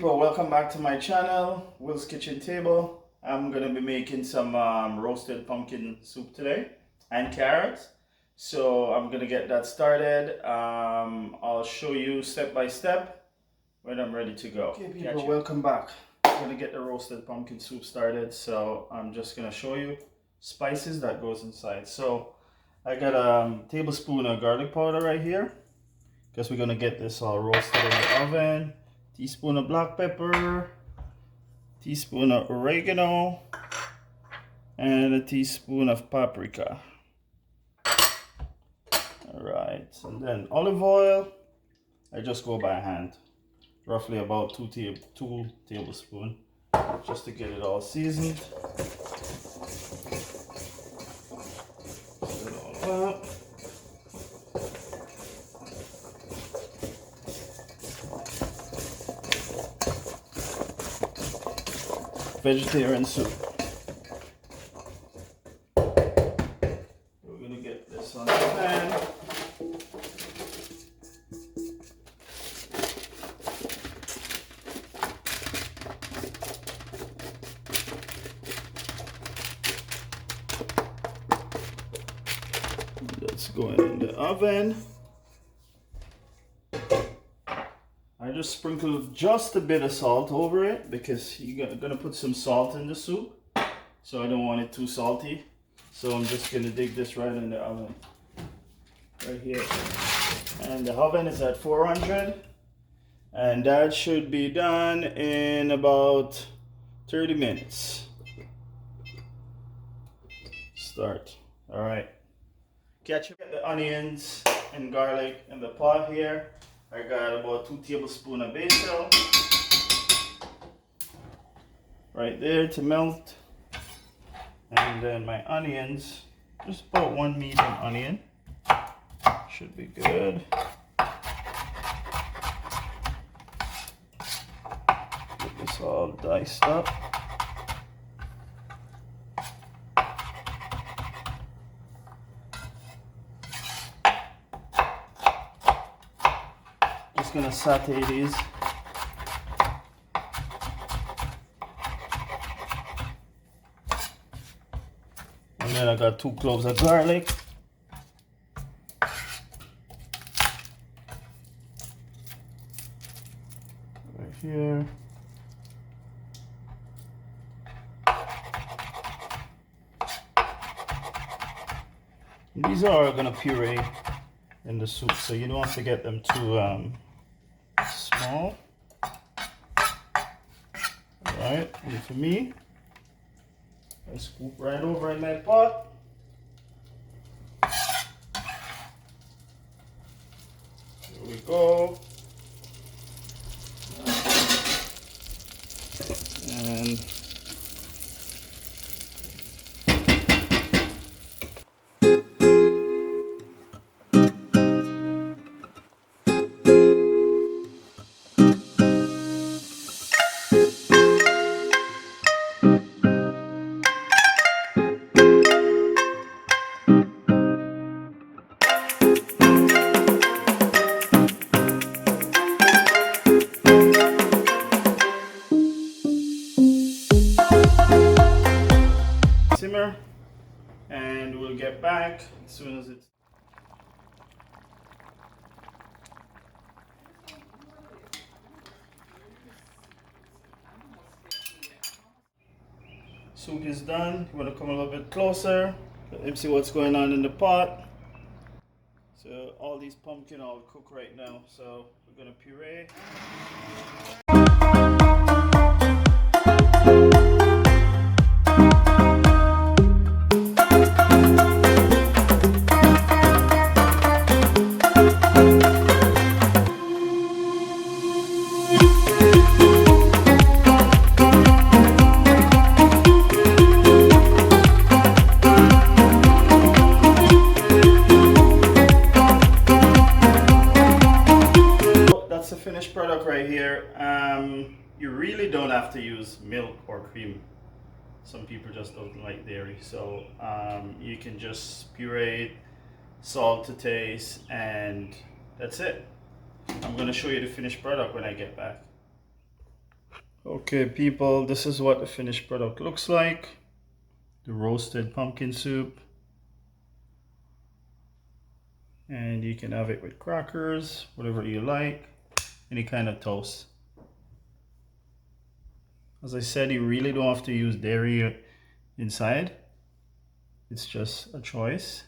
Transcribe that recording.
people, welcome back to my channel, Will's Kitchen Table. I'm gonna be making some roasted pumpkin soup today and carrots. So I'm gonna get that started. I'll show you step by step when I'm ready to go. Okay people, welcome back. I'm gonna get the roasted pumpkin soup started. So I'm just gonna show you spices that goes inside. So I got a tablespoon of garlic powder right here, because we're gonna get this all roasted in the oven. Teaspoon of black pepper, teaspoon of oregano, and a teaspoon of paprika. Alright, and then olive oil. I just go by hand, roughly about 2 tablespoons, just to get it all seasoned. Set it all up. Vegetarian soup. We're gonna get this on the pan. Let's go in the oven. I just sprinkled just a bit of salt over it because you're gonna put some salt in the soup, so I don't want it too salty. So I'm just gonna dig this right in the oven, right here. And the oven is at 400, and that should be done in about 30 minutes. Start. All right. Get the onions and garlic in the pot here. I got about 2 tablespoons of basil right there to melt, and then my onions, just about 1 medium onion, should be good. Get this all diced up. Gonna saute these. And then I got 2 cloves of garlic. Right here. These are gonna puree in the soup, so you don't have to get them too small. Alright, and for me, I scoop right over in my pot. Here we go. And simmer, and we'll get back as soon as it's soup is done. You want to come a little bit closer, let me see what's going on in the pot. So all these pumpkin all cook right now, so we're gonna puree. Finished product right here. You really don't have to use milk or cream. Some people just don't like dairy, so you can just puree it, salt to taste, and that's it. I'm going to show you the finished product when I get back. Okay, people, this is what the finished product looks like. The roasted pumpkin soup. And you can have it with crackers, whatever you like, any kind of toast. As I said, you really don't have to use dairy inside. It's just a choice.